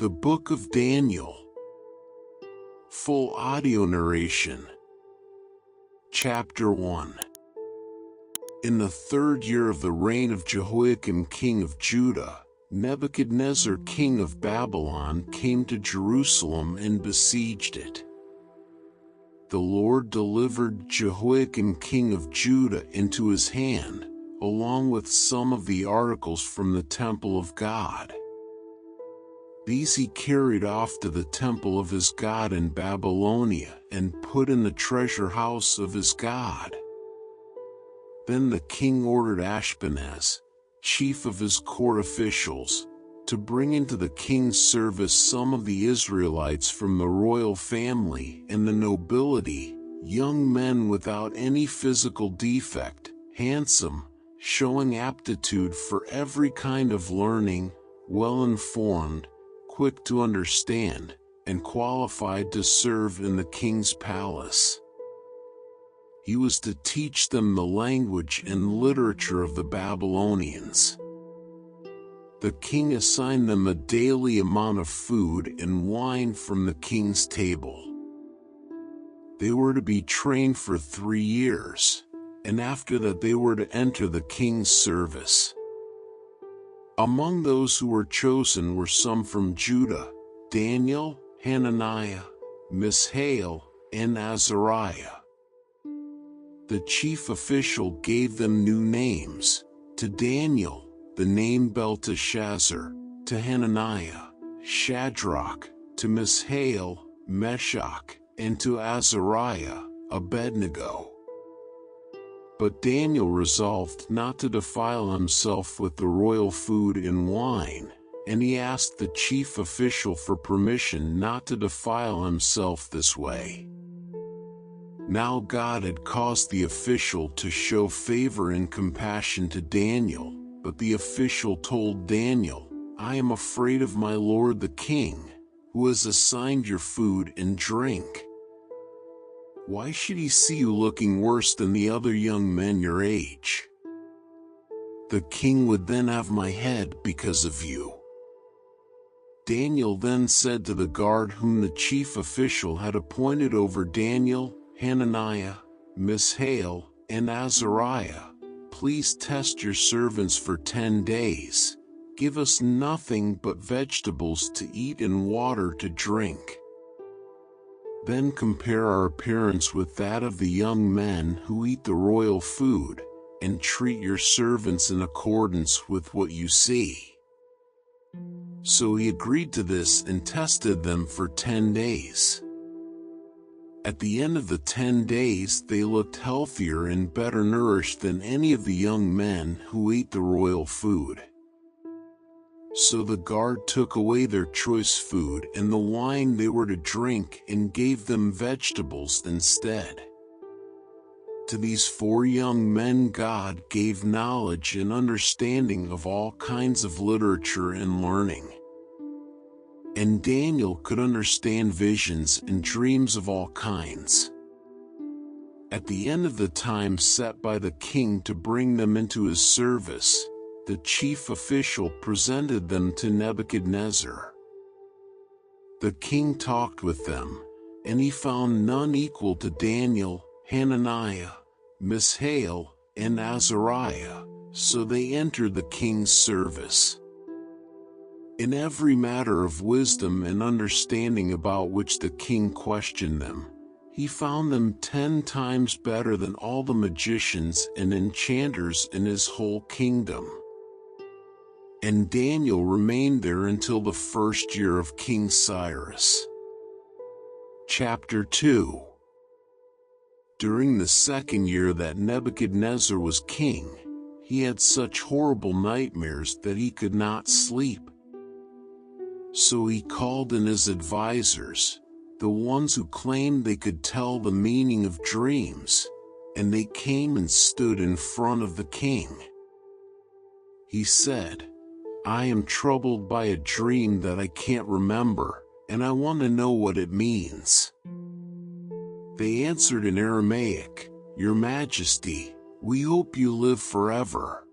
The Book of Daniel. Full audio narration. Chapter 1. In the 3rd year of the reign of Jehoiakim king of Judah, Nebuchadnezzar king of Babylon came to Jerusalem and besieged it. The Lord delivered Jehoiakim king of Judah into his hand, along with some of the articles from the temple of God. These he carried off to the temple of his God in Babylonia and put in the treasure house of his God. Then the king ordered Ashpenaz, chief of his court officials, to bring into the king's service some of the Israelites from the royal family and the nobility, young men without any physical defect, handsome, showing aptitude for every kind of learning, well-informed, quick to understand, and qualified to serve in the king's palace. He was to teach them the language and literature of the Babylonians. The king assigned them a daily amount of food and wine from the king's table. They were to be trained for 3 years, and after that they were to enter the king's service. Among those who were chosen were some from Judah: Daniel, Hananiah, Mishael, and Azariah. The chief official gave them new names: to Daniel, the name Belteshazzar; to Hananiah, Shadrach; to Mishael, Meshach; and to Azariah, Abednego. But Daniel resolved not to defile himself with the royal food and wine, and he asked the chief official for permission not to defile himself this way. Now God had caused the official to show favor and compassion to Daniel, but the official told Daniel, "I am afraid of my lord the king, who has assigned your food and drink. Why should he see you looking worse than the other young men your age? The king would then have my head because of you." Daniel then said to the guard whom the chief official had appointed over Daniel, Hananiah, Mishael, and Azariah, "Please test your servants for 10 days. Give us nothing but vegetables to eat and water to drink. Then compare our appearance with that of the young men who eat the royal food, and treat your servants in accordance with what you see." So he agreed to this and tested them for 10 days. At the end of the 10 days they looked healthier and better nourished than any of the young men who ate the royal food. So the guard took away their choice food and the wine they were to drink and gave them vegetables instead. To these 4 young men God gave knowledge and understanding of all kinds of literature and learning. And Daniel could understand visions and dreams of all kinds. At the end of the time set by the king to bring them into his service, the chief official presented them to Nebuchadnezzar. The king talked with them, and he found none equal to Daniel, Hananiah, Mishael, and Azariah, so they entered the king's service. In every matter of wisdom and understanding about which the king questioned them, he found them 10 times better than all the magicians and enchanters in his whole kingdom. And Daniel remained there until the 1st year of King Cyrus. Chapter 2. During the 2nd year that Nebuchadnezzar was king, he had such horrible nightmares that he could not sleep. So he called in his advisors, the ones who claimed they could tell the meaning of dreams, and they came and stood in front of the king. He said, "I am troubled by a dream that I can't remember, and I want to know what it means." They answered in Aramaic, "Your Majesty, we hope you live forever.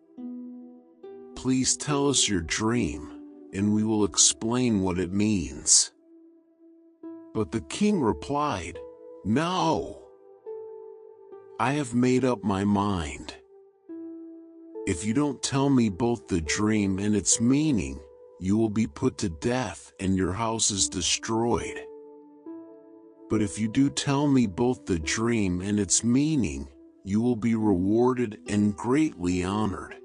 Please tell us your dream, and we will explain what it means." But the king replied, "No. I have made up my mind. If you don't tell me both the dream and its meaning, you will be put to death and your house is destroyed. But if you do tell me both the dream and its meaning, you will be rewarded and greatly honored.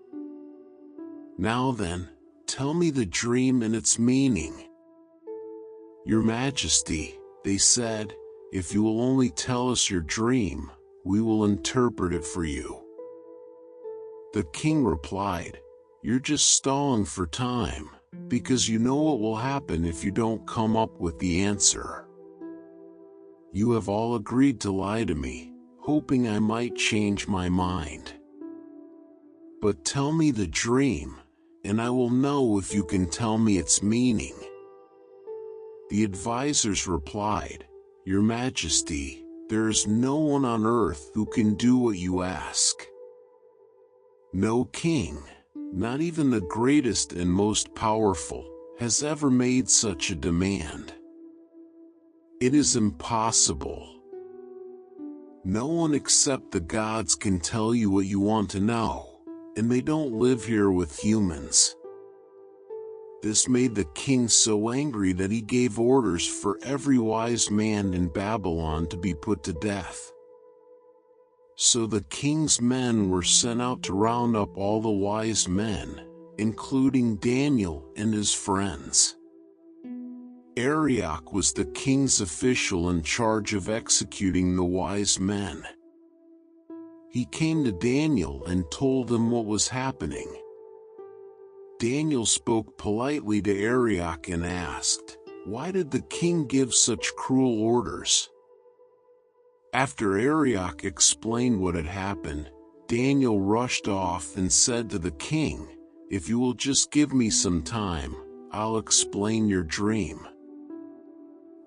Now then, tell me the dream and its meaning." "Your Majesty," they said, "if you will only tell us your dream, we will interpret it for you." The king replied, "You're just stalling for time, because you know what will happen if you don't come up with the answer. You have all agreed to lie to me, hoping I might change my mind. But tell me the dream, and I will know if you can tell me its meaning." The advisors replied, "Your Majesty, there is no one on earth who can do what you ask. No king, not even the greatest and most powerful, has ever made such a demand. It is impossible. No one except the gods can tell you what you want to know, and they don't live here with humans." This made the king so angry that he gave orders for every wise man in Babylon to be put to death. So the king's men were sent out to round up all the wise men, including Daniel and his friends. Arioch was the king's official in charge of executing the wise men. He came to Daniel and told him what was happening. Daniel spoke politely to Arioch and asked, "Why did the king give such cruel orders?" After Arioch explained what had happened, Daniel rushed off and said to the king, "If you will just give me some time, I'll explain your dream."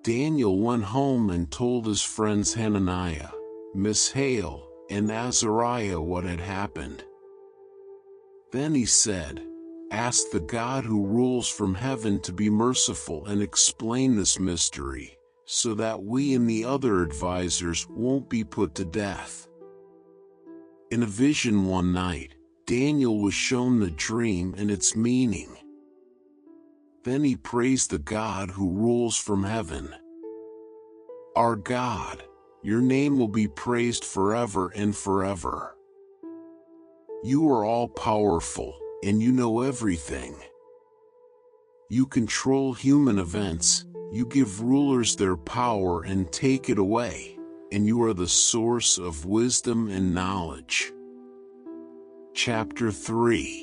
Daniel went home and told his friends Hananiah, Mishael, and Azariah what had happened. Then he said, "Ask the God who rules from heaven to be merciful and explain this mystery, so that we and the other advisors won't be put to death." In a vision one night, Daniel was shown the dream and its meaning. Then he praised the God who rules from heaven. "Our God, your name will be praised forever and forever. You are all-powerful, and you know everything. You control human events, you give rulers their power and take it away, and you are the source of wisdom and knowledge." Chapter 3.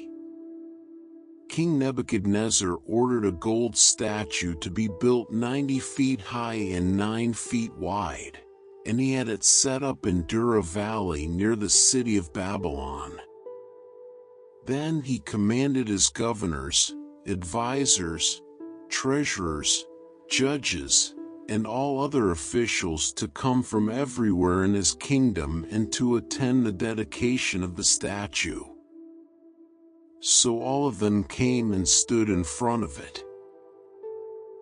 King Nebuchadnezzar ordered a gold statue to be built 90 feet high and 9 feet wide, and he had it set up in Dura Valley near the city of Babylon. Then he commanded his governors, advisors, treasurers, judges, and all other officials to come from everywhere in his kingdom and to attend the dedication of the statue. So all of them came and stood in front of it.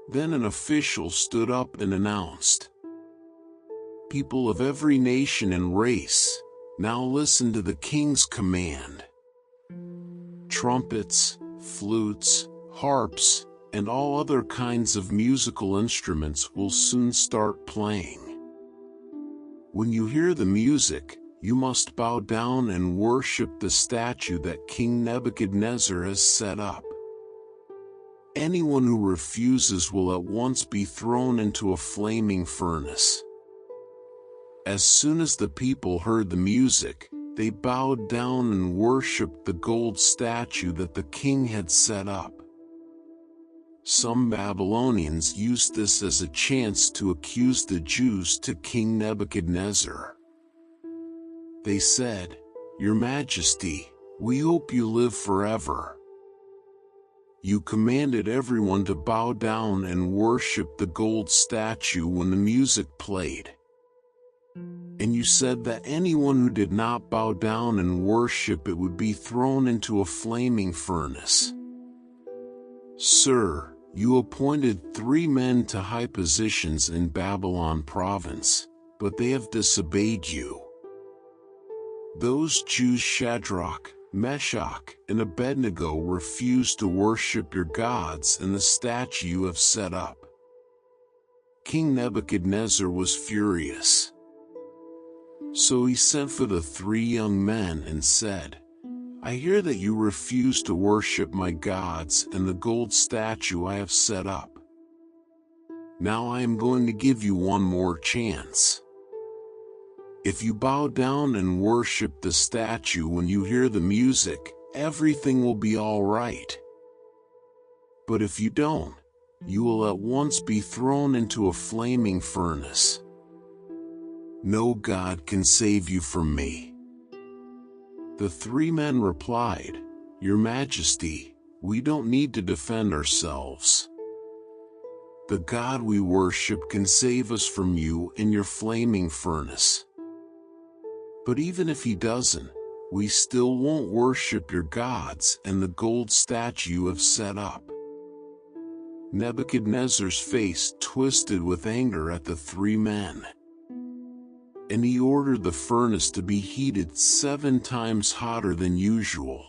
Then an official stood up and announced, "People of every nation and race, now listen to the king's command. Trumpets, flutes, harps, and all other kinds of musical instruments will soon start playing. When you hear the music, you must bow down and worship the statue that King Nebuchadnezzar has set up. Anyone who refuses will at once be thrown into a flaming furnace." As soon as the people heard the music, they bowed down and worshipped the gold statue that the king had set up. Some Babylonians used this as a chance to accuse the Jews to King Nebuchadnezzar. They said, "Your Majesty, we hope you live forever. You commanded everyone to bow down and worship the gold statue when the music played. And you said that anyone who did not bow down and worship it would be thrown into a flaming furnace. "Sir, you appointed 3 men to high positions in Babylon province, but they have disobeyed you. Those Jews Shadrach, Meshach, and Abednego refused to worship your gods and the statue you have set up." King Nebuchadnezzar was furious. So he sent for the 3 young men and said, "I hear that you refuse to worship my gods and the gold statue I have set up. Now I am going to give you one more chance. If you bow down and worship the statue when you hear the music, everything will be all right. But if you don't, you will at once be thrown into a flaming furnace. No God can save you from me." The 3 men replied, "Your Majesty, we don't need to defend ourselves. The God we worship can save us from you in your flaming furnace. But even if he doesn't, we still won't worship your gods and the gold statue you have set up." Nebuchadnezzar's face twisted with anger at the 3 men. And he ordered the furnace to be heated 7 times hotter than usual.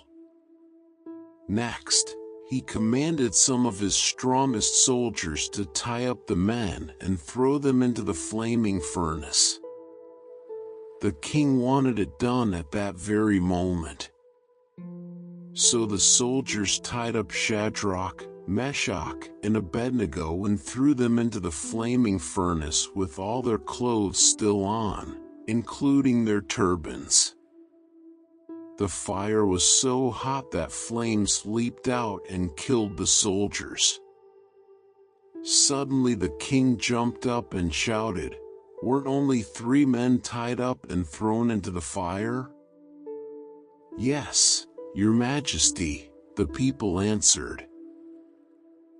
Next, he commanded some of his strongest soldiers to tie up the men and throw them into the flaming furnace. The king wanted it done at that very moment. So the soldiers tied up Shadrach, Meshach, and Abednego and threw them into the flaming furnace with all their clothes still on, including their turbans. The fire was so hot that flames leaped out and killed the soldiers. Suddenly the king jumped up and shouted, "Weren't only 3 men tied up and thrown into the fire?" "Yes, Your Majesty," the people answered.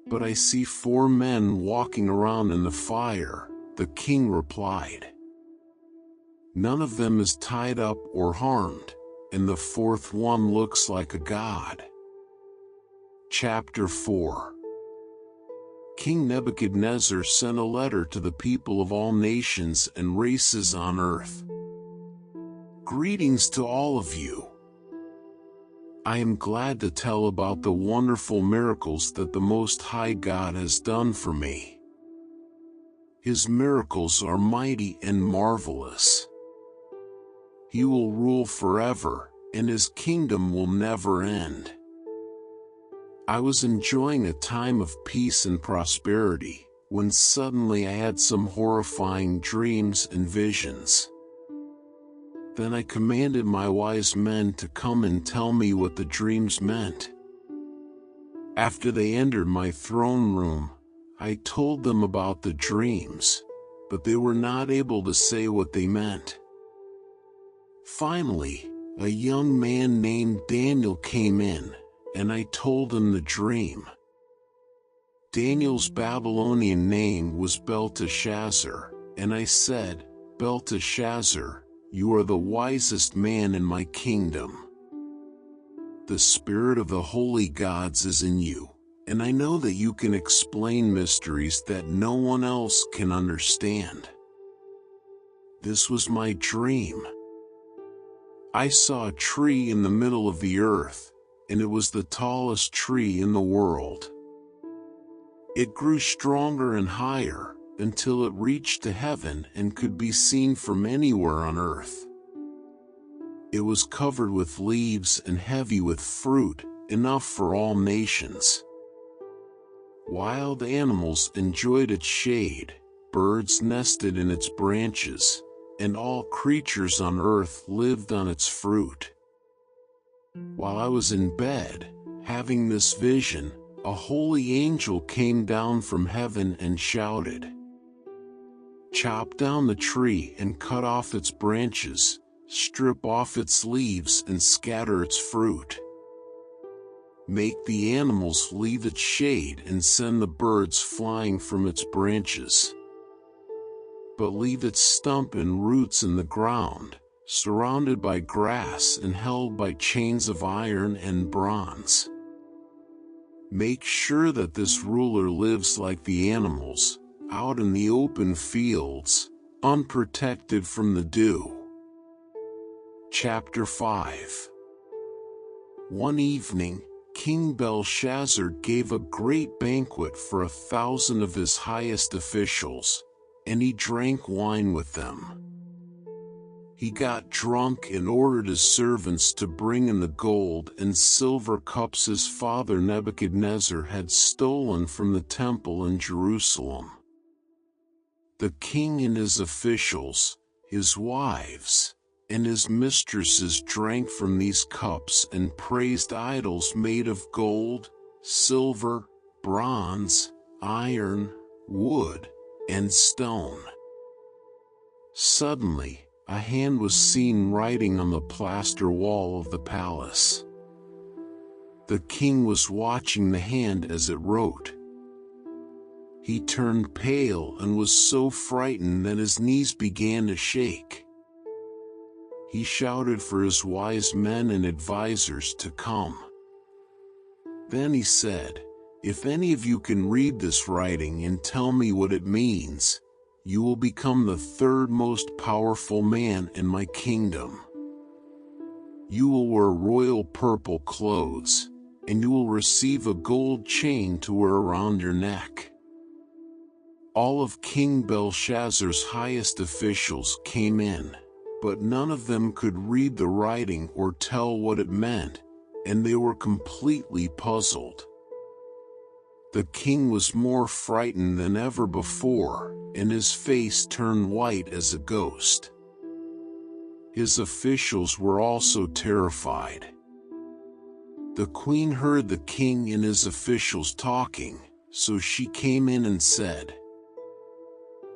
"But I see 4 men walking around in the fire," the king replied. "None of them is tied up or harmed, and the 4th one looks like a god." Chapter 4. King Nebuchadnezzar sent a letter to the people of all nations and races on earth. "Greetings to all of you. I am glad to tell about the wonderful miracles that the Most High God has done for me. His miracles are mighty and marvelous. He will rule forever, and his kingdom will never end." I was enjoying a time of peace and prosperity, when suddenly I had some horrifying dreams and visions. Then I commanded my wise men to come and tell me what the dreams meant. After they entered my throne room, I told them about the dreams, but they were not able to say what they meant. Finally, a young man named Daniel came in, and I told him the dream. Daniel's Babylonian name was Belteshazzar, and I said, "Belteshazzar, you are the wisest man in my kingdom. The spirit of the holy gods is in you, and I know that you can explain mysteries that no one else can understand. This was my dream. I saw a tree in the middle of the earth, and it was the tallest tree in the world. It grew stronger and higher, until it reached to heaven and could be seen from anywhere on earth. It was covered with leaves and heavy with fruit, enough for all nations. Wild animals enjoyed its shade, birds nested in its branches, and all creatures on earth lived on its fruit. While I was in bed, having this vision, a holy angel came down from heaven and shouted, 'Chop down the tree and cut off its branches, strip off its leaves and scatter its fruit. Make the animals leave its shade and send the birds flying from its branches. But leave its stump and roots in the ground, surrounded by grass and held by chains of iron and bronze. Make sure that this ruler lives like the animals, out in the open fields, unprotected from the dew. Chapter 5. One evening, King Belshazzar gave a great banquet for 1,000 of his highest officials, and he drank wine with them. He got drunk and ordered his servants to bring in the gold and silver cups his father Nebuchadnezzar had stolen from the temple in Jerusalem. The king and his officials, his wives, and his mistresses drank from these cups and praised idols made of gold, silver, bronze, iron, wood, and stone. Suddenly, a hand was seen writing on the plaster wall of the palace. The king was watching the hand as it wrote. He turned pale and was so frightened that his knees began to shake. He shouted for his wise men and advisors to come. Then he said, "If any of you can read this writing and tell me what it means, you will become the third most powerful man in my kingdom. You will wear royal purple clothes, and you will receive a gold chain to wear around your neck." All of King Belshazzar's highest officials came in, but none of them could read the writing or tell what it meant, and they were completely puzzled. The king was more frightened than ever before, and his face turned white as a ghost. His officials were also terrified. The queen heard the king and his officials talking, so she came in and said,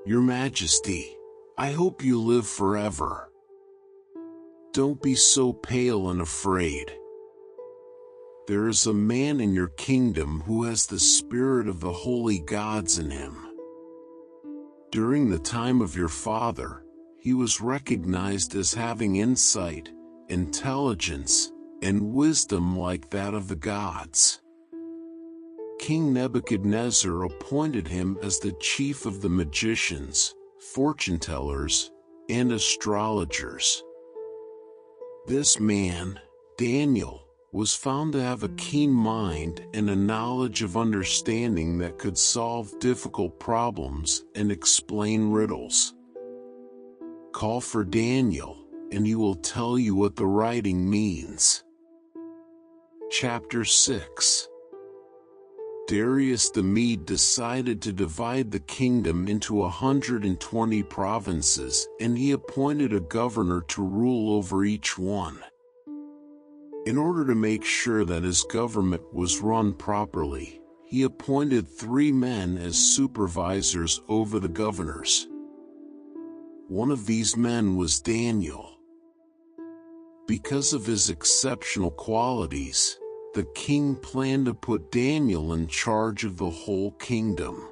"Your Majesty, I hope you live forever. Don't be so pale and afraid. There is a man in your kingdom who has the spirit of the holy gods in him. During the time of your father, he was recognized as having insight, intelligence, and wisdom like that of the gods. King Nebuchadnezzar appointed him as the chief of the magicians, fortune-tellers, and astrologers. This man, Daniel, was found to have a keen mind and a knowledge of understanding that could solve difficult problems and explain riddles. Call for Daniel, and he will tell you what the writing means." Chapter 6. Darius the Mede decided to divide the kingdom into 120 provinces, and he appointed a governor to rule over each one. In order to make sure that his government was run properly, he appointed 3 men as supervisors over the governors. One of these men was Daniel. Because of his exceptional qualities, the king planned to put Daniel in charge of the whole kingdom.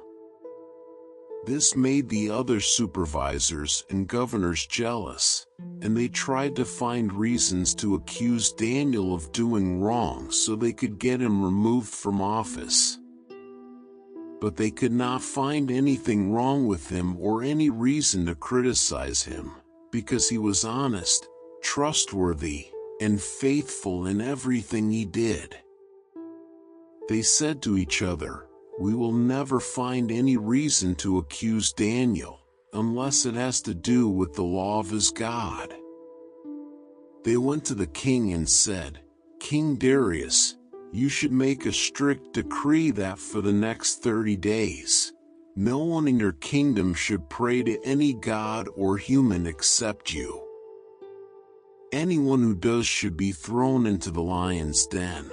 This made the other supervisors and governors jealous, and they tried to find reasons to accuse Daniel of doing wrong so they could get him removed from office. But they could not find anything wrong with him or any reason to criticize him, because he was honest, trustworthy, and faithful in everything he did. They said to each other, "We will never find any reason to accuse Daniel, unless it has to do with the law of his God." They went to the king and said, "King Darius, you should make a strict decree that for the next 30 days, no one in your kingdom should pray to any god or human except you. Anyone who does should be thrown into the lion's den.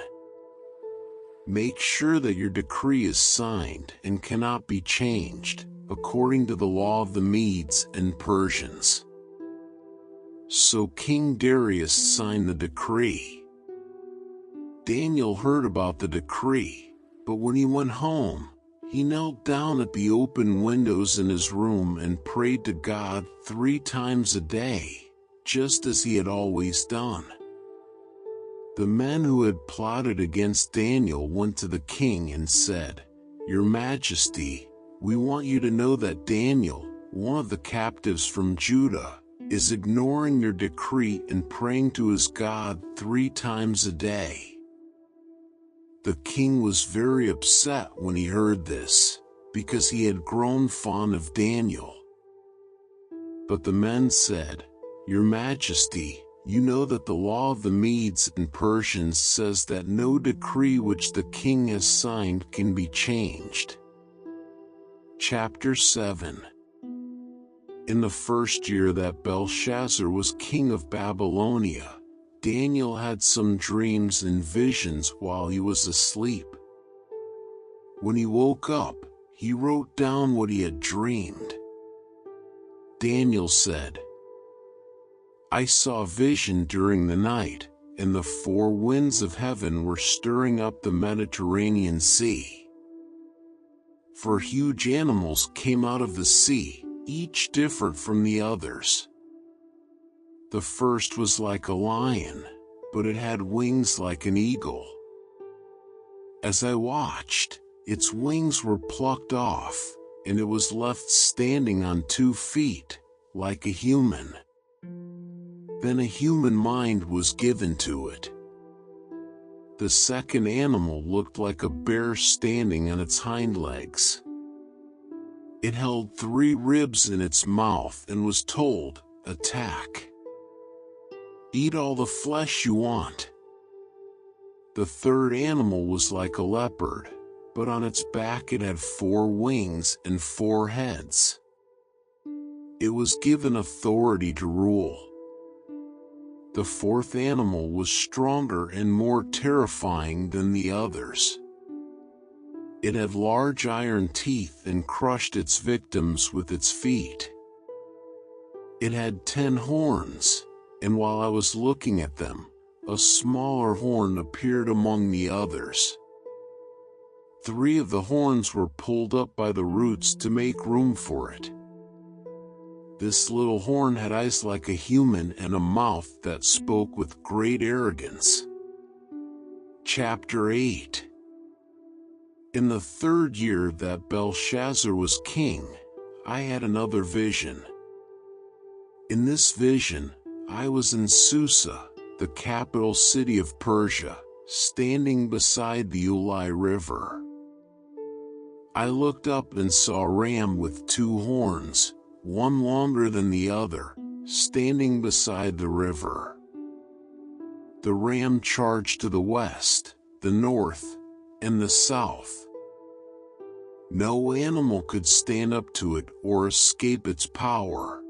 Make sure that your decree is signed and cannot be changed, according to the law of the Medes and Persians." So King Darius signed the decree. Daniel heard about the decree, but when he went home, he knelt down at the open windows in his room and prayed to God 3 times a day, just as he had always done. The men who had plotted against Daniel went to the king and said, "Your Majesty, we want you to know that Daniel, one of the captives from Judah, is ignoring your decree and praying to his God 3 times a day." The king was very upset when he heard this, because he had grown fond of Daniel. But the men said, "Your Majesty, you know that the law of the Medes and Persians says that no decree which the king has signed can be changed." Chapter 7. In the first year that Belshazzar was king of Babylonia, Daniel had some dreams and visions while he was asleep. When he woke up, he wrote down what he had dreamed. Daniel said, "I saw a vision during the night, and the 4 winds of heaven were stirring up the Mediterranean Sea. 4 huge animals came out of the sea, each different from the others. The first was like a lion, but it had wings like an eagle. As I watched, its wings were plucked off, and it was left standing on 2 feet, like a human. Then a human mind was given to it. The second animal looked like a bear standing on its hind legs. It held 3 ribs in its mouth and was told, 'Attack. Eat all the flesh you want.' The third animal was like a leopard, but on its back it had 4 wings and 4 heads. It was given authority to rule. The 4th animal was stronger and more terrifying than the others. It had large iron teeth and crushed its victims with its feet. It had 10 horns, and while I was looking at them, a smaller horn appeared among the others. 3 of the horns were pulled up by the roots to make room for it. This little horn had eyes like a human and a mouth that spoke with great arrogance." Chapter 8. In the 3rd year that Belshazzar was king, I had another vision. In this vision, I was in Susa, the capital city of Persia, standing beside the Ulai River. I looked up and saw a ram with 2 horns, one longer than the other, standing beside the river. The ram charged to the west, the north, and the south. No animal could stand up to it or escape its power.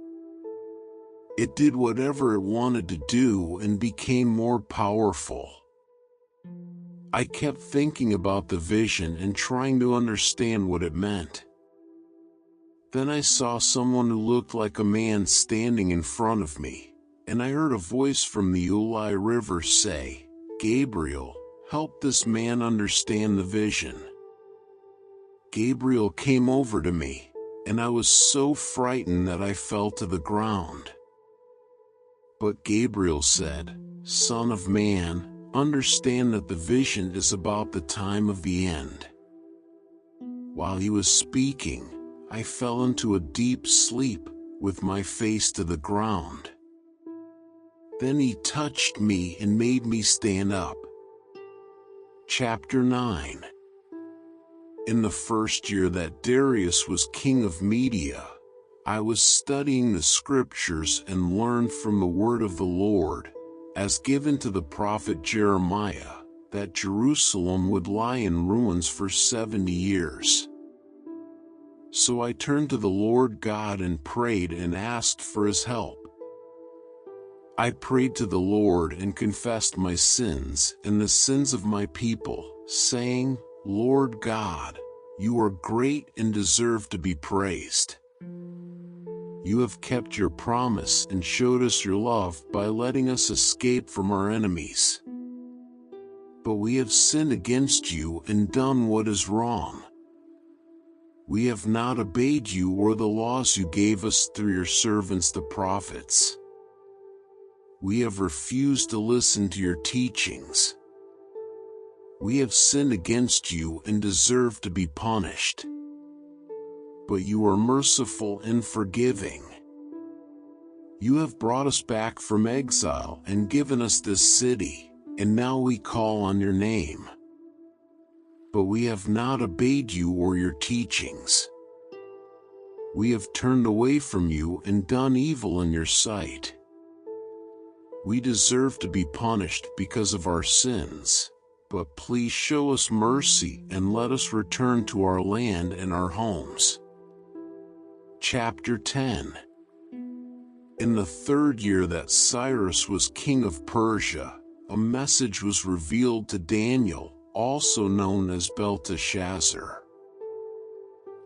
It did whatever it wanted to do and became more powerful. I kept thinking about the vision and trying to understand what it meant. Then I saw someone who looked like a man standing in front of me, and I heard a voice from the Ulai River say, "Gabriel, help this man understand the vision." Gabriel came over to me, and I was so frightened that I fell to the ground. But Gabriel said, "Son of man, understand that the vision is about the time of the end." While he was speaking, I fell into a deep sleep, with my face to the ground. Then he touched me and made me stand up. Chapter 9. In the 1st year that Darius was king of Media, I was studying the scriptures and learned from the word of the Lord, as given to the prophet Jeremiah, that Jerusalem would lie in ruins for 70 years. So I turned to the Lord God and prayed and asked for his help. I prayed to the Lord and confessed my sins and the sins of my people, saying, "Lord God, you are great and deserve to be praised. You have kept your promise and showed us your love by letting us escape from our enemies. But we have sinned against you and done what is wrong. We have not obeyed you or the laws you gave us through your servants the prophets. We have refused to listen to your teachings. We have sinned against you and deserve to be punished. But you are merciful and forgiving. You have brought us back from exile and given us this city, and now we call on your name. But we have not obeyed you or your teachings. We have turned away from you and done evil in your sight. We deserve to be punished because of our sins, but please show us mercy and let us return to our land and our homes. Chapter 10. In the 3rd year that Cyrus was king of Persia, a message was revealed to Daniel, also known as Belteshazzar.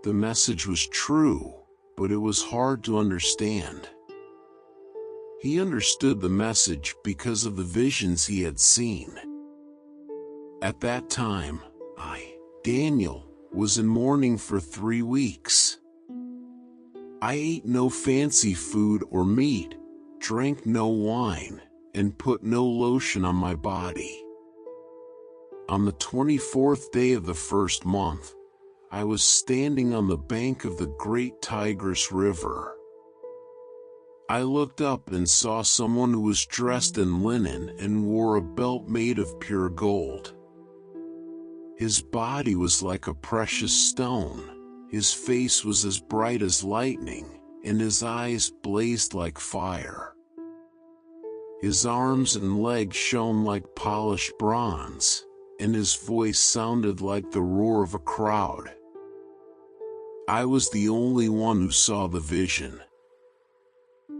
The message was true, but it was hard to understand. He understood the message because of the visions he had seen. At that time, Daniel, was in mourning for 3 weeks. I ate no fancy food or meat, drank no wine, and put no lotion on my body. On the 24th day of the 1st month, I was standing on the bank of the great Tigris River. I looked up and saw someone who was dressed in linen and wore a belt made of pure gold. His body was like a precious stone, his face was as bright as lightning, and his eyes blazed like fire. His arms and legs shone like polished bronze, and his voice sounded like the roar of a crowd. I was the only one who saw the vision.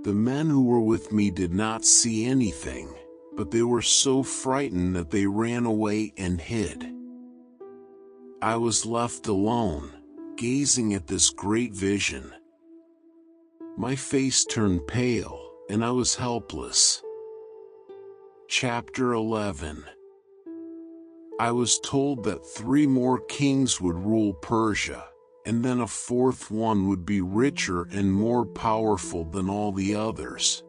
The men who were with me did not see anything, but they were so frightened that they ran away and hid. I was left alone, gazing at this great vision. My face turned pale, and I was helpless. Chapter 11. I was told that 3 more kings would rule Persia, and then a 4th one would be richer and more powerful than all the others.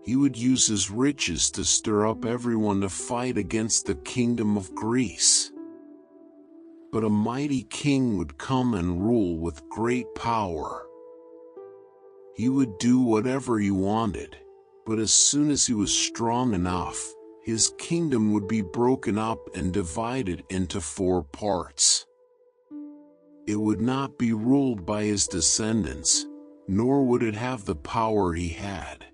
He would use his riches to stir up everyone to fight against the kingdom of Greece. But a mighty king would come and rule with great power. He would do whatever he wanted, but as soon as he was strong enough, his kingdom would be broken up and divided into 4 parts. It would not be ruled by his descendants, nor would it have the power he had,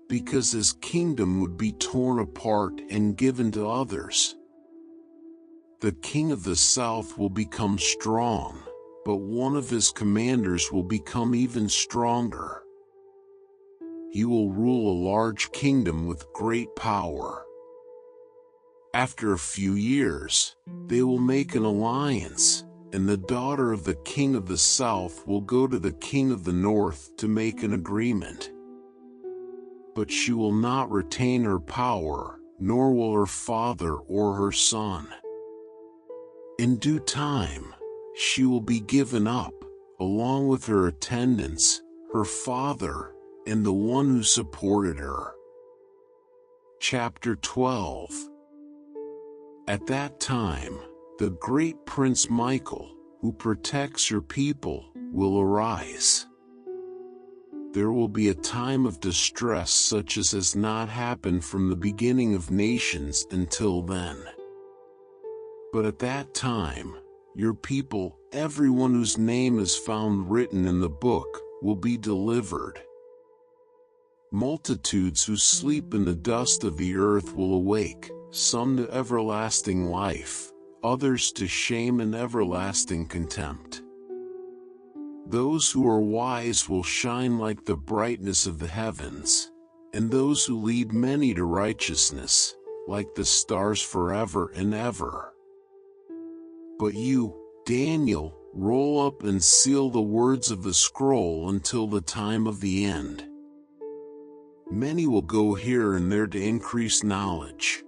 because his kingdom would be torn apart and given to others. The king of the south will become strong, but one of his commanders will become even stronger. He will rule a large kingdom with great power. After a few years, they will make an alliance, and the daughter of the king of the south will go to the king of the north to make an agreement. But she will not retain her power, nor will her father or her son. In due time, she will be given up, along with her attendants, her father, and the one who supported her. Chapter 12. At that time, the great Prince Michael, who protects your people, will arise. There will be a time of distress such as has not happened from the beginning of nations until then. But at that time, your people, everyone whose name is found written in the book, will be delivered. Multitudes who sleep in the dust of the earth will awake, some to everlasting life, others to shame and everlasting contempt. Those who are wise will shine like the brightness of the heavens, and those who lead many to righteousness, like the stars forever and ever. But you, Daniel, roll up and seal the words of the scroll until the time of the end. Many will go here and there to increase knowledge.